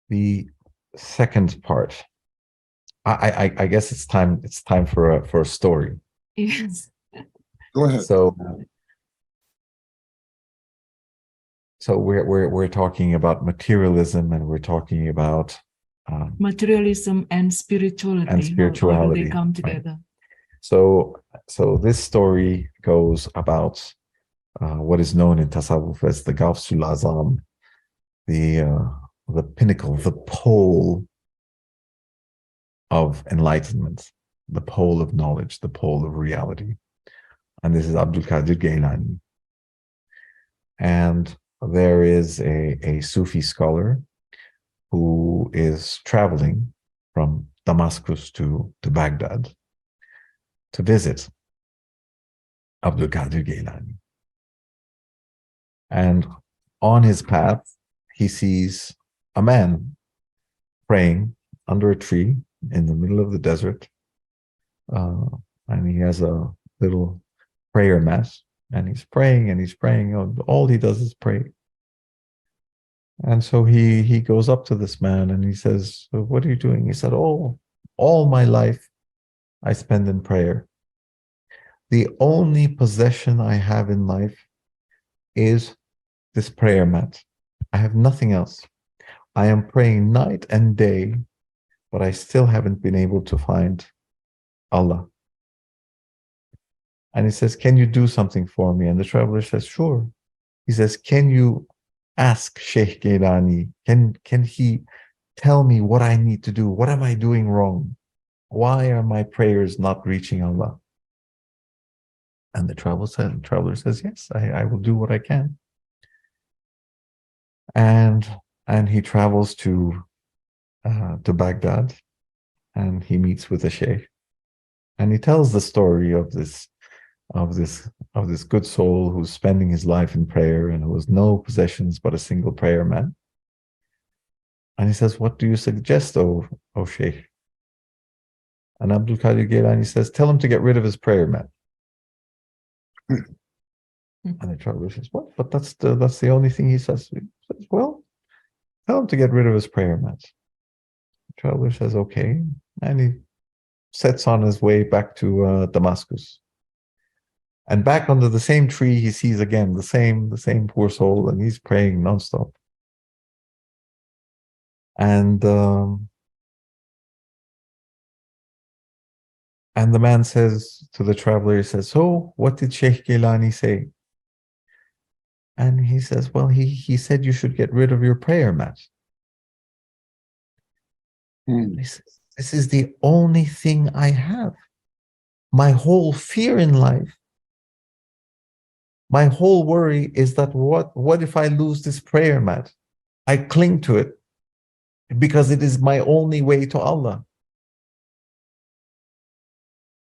The second part, I guess it's time for a story. Yes. Go ahead. So we're talking about materialism, and we're talking about materialism and spirituality. How do they come together? Right? So this story goes about what is known in Tasawwuf as the Ghawsul Azam, the pinnacle, the pole of enlightenment, the pole of knowledge, the pole of reality. And this is Abdul Qadir Gailani. And there is a Sufi scholar who is traveling from Damascus to Baghdad to visit Abdul Qadir Gailani. And on his path, he sees a man praying under a tree in the middle of the desert. And he has a little prayer mat, and he's praying and he's praying. All he does is pray. And so he goes up to this man and he says, "What are you doing?" He said, all my life I spend in prayer. The only possession I have in life is this prayer mat. I have nothing else. I am praying night and day, but I still haven't been able to find Allah. And he says, "Can you do something for me?" And the traveler says, "Sure." He says, "Can you ask Sheikh Gailani, can he tell me what I need to do? What am I doing wrong? Why are my prayers not reaching Allah?" And the traveler says, "Yes, I will do what I can." And he travels to Baghdad, and he meets with the Sheikh, and he tells the story of this good soul who's spending his life in prayer and who has no possessions but a single prayer mat. And he says, "What do you suggest, O Sheikh?" And Abdul Qadir Gailani says, "Tell him to get rid of his prayer mat." And the traveler says, "What? But that's the only thing he says." He says, "Well, tell him to get rid of his prayer mat." The traveler says, "Okay." And he sets on his way back to Damascus. And back under the same tree, he sees again the same poor soul, and he's praying nonstop. And the man says to the traveler, he says, "So, what did Sheikh Gailani say?" And he says, "Well, he said you should get rid of your prayer mat." He says, "This is the only thing I have. My whole fear in life, my whole worry is that what if I lose this prayer mat? I cling to it because it is my only way to Allah."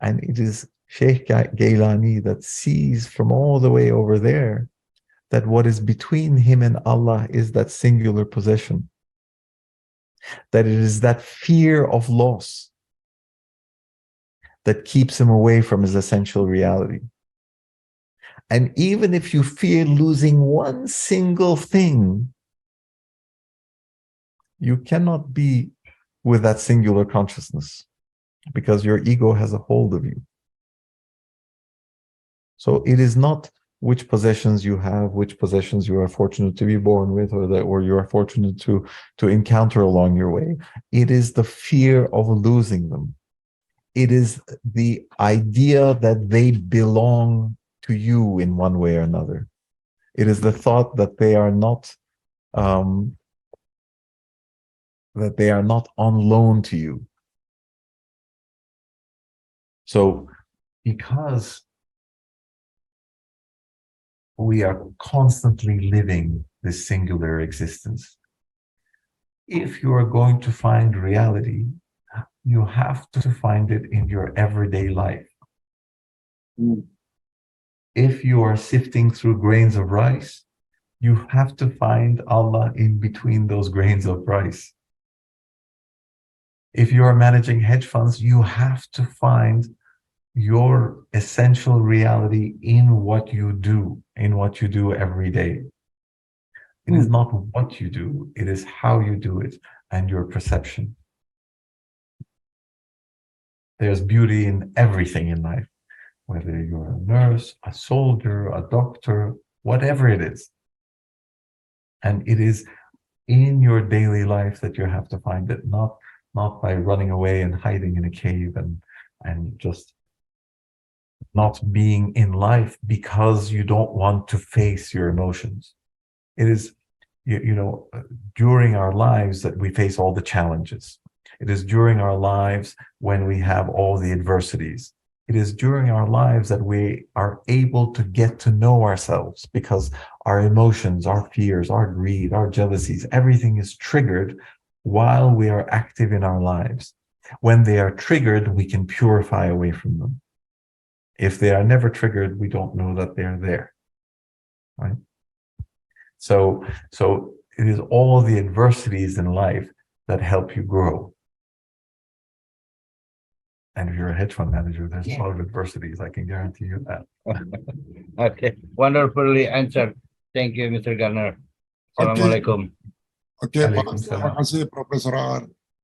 And it is Sheikh Gailani that sees from all the way over there that what is between him and Allah is that singular possession. That it is that fear of loss that keeps him away from his essential reality. And even if you fear losing one single thing, you cannot be with that singular consciousness because your ego has a hold of you. So it is not which possessions you have, which possessions you are fortunate to be born with, or you are fortunate to encounter along your way. It is the fear of losing them. It is the idea that they belong to you in one way or another. It is the thought that they are not on loan to you. So, because we are constantly living this singular existence, if you are going to find reality, you have to find it in your everyday life. If you are sifting through grains of rice, you have to find Allah in between those grains of rice. If you are managing hedge funds, you have to find your essential reality in what you do every day. It is not what you do, it is how you do it. and your perception. There's beauty in everything in life, whether you're a nurse, a soldier, a doctor, whatever it is. And it is in your daily life that you have to find it, not by running away and hiding in a cave and just not being in life because you don't want to face your emotions. It is, during our lives that we face all the challenges. It is during our lives when we have all the adversities. It is during our lives that we are able to get to know ourselves, because our emotions, our fears, our greed, our jealousies, everything is triggered while we are active in our lives. When they are triggered, we can purify away from them. If they are never triggered, we don't know that they're there, right? So it is all the adversities in life that help you grow. And if you're a hedge fund manager, there's a lot of adversities, I can guarantee you that. Okay, wonderfully answered. Thank you, Mr. Garner. Assalamualaikum. Okay, Pak. Waalaikumsalam. Terima kasih, Profesor Ar.